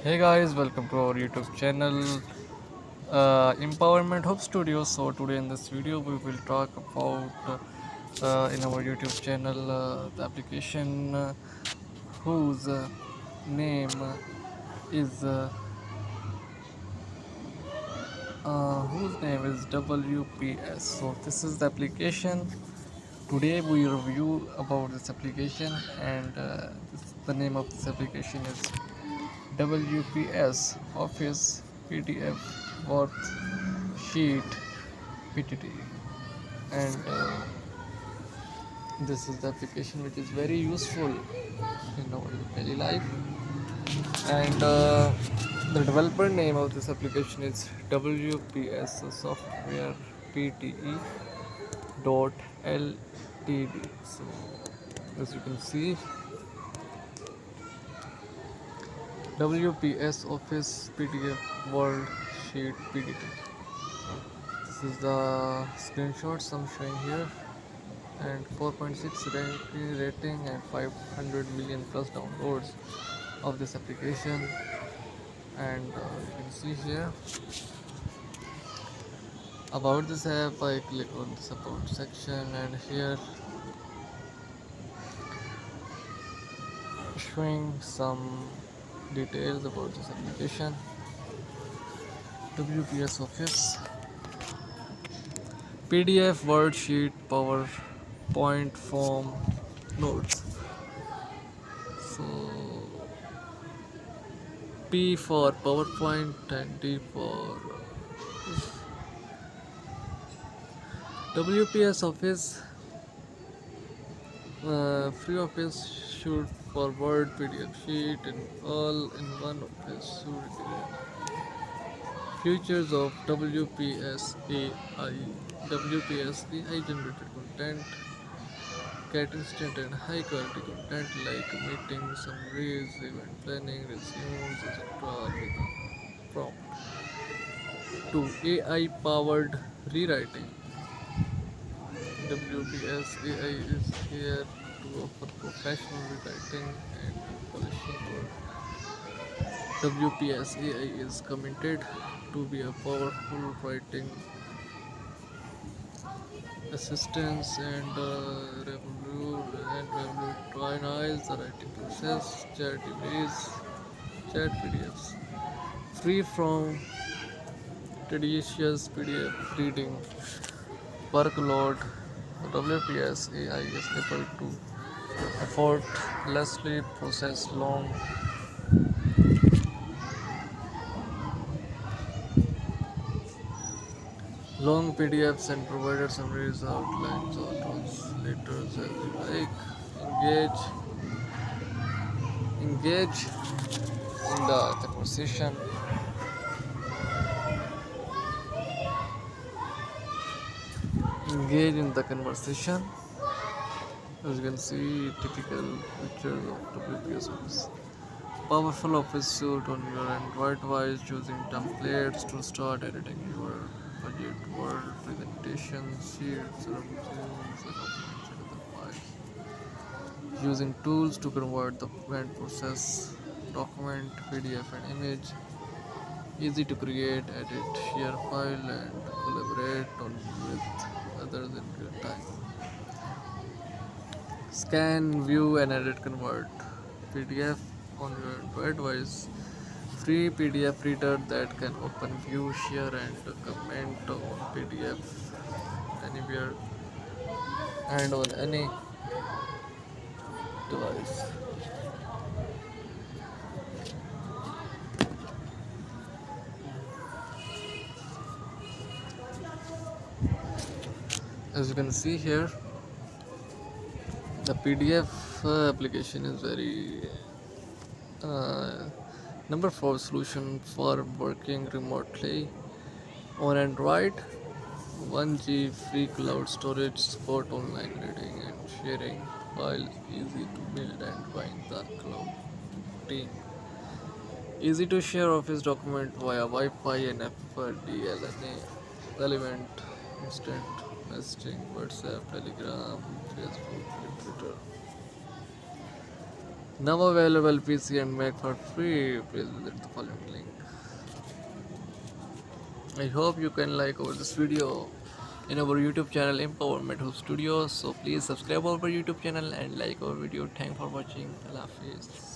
Hey guys, welcome to our YouTube channel, Empowerment Hub Studio. So today in this video we will talk about in our YouTube channel the application whose name is WPS. So this is the application. Today we review about this application and the name of this application is WPS Office PDF Worksheet PTT, and this is the application which is very useful in our daily life. And the developer name of this application is WPS Software PTE dot ltd. So as you can see, WPS Office PDF Worksheet PDT. This is the screenshots I'm showing here, and 4.6 rating and 500 million plus downloads of this application. And you can see here about this app. I click on this about section, and here showing some details about this application. WPS Office PDF Worksheet PowerPoint form notes. So P for PowerPoint and D for WPS Office. Free Office shoot for Word PDF sheet and all in one Office suite. Features of WPS AI. WPS AI generated content, get instant and high quality content like meetings, summaries, event planning, resumes, etc. with a prompt. 2. AI powered rewriting. WPS AI is here to offer professional rewriting and polishing work. WPS AI is committed to be a powerful writing assistance and revolutionize the writing process. Chat emails, chat PDFs, free from tedious PDF reading workload. WPS AI is able to effortlessly process long PDFs and provided summaries, outlines, or translators as you like. Engage in the conversation. Engage in the conversation. As you can see, typical features of WPS Office. Powerful Office suite on your Android device, choosing templates to start editing your budget word presentations, sheets, resumes, and documents into the files. Using tools to convert the and process document, PDF, and image. Easy to create, edit, share file, and collaborate on with others in real time. Scan, view, and edit convert PDF on your Android device. Free PDF reader that can open, view, share, and comment on PDF anywhere and on any device. As you can see here, the PDF application is very uh, number 4 solution for working remotely on Android. 1G free cloud storage, support online reading and sharing files, easy to build and find the cloud team. Easy to share Office document via Wi-Fi and FDLNA. Relevant instant messaging, WhatsApp, Telegram, Facebook, and Twitter. Now available PC and Mac for free. Please visit the following link. I hope you can like over this video in our YouTube channel Empowerment Hub Studios. So please subscribe our YouTube channel and like our video. Thanks for watching. Allah Hafiz.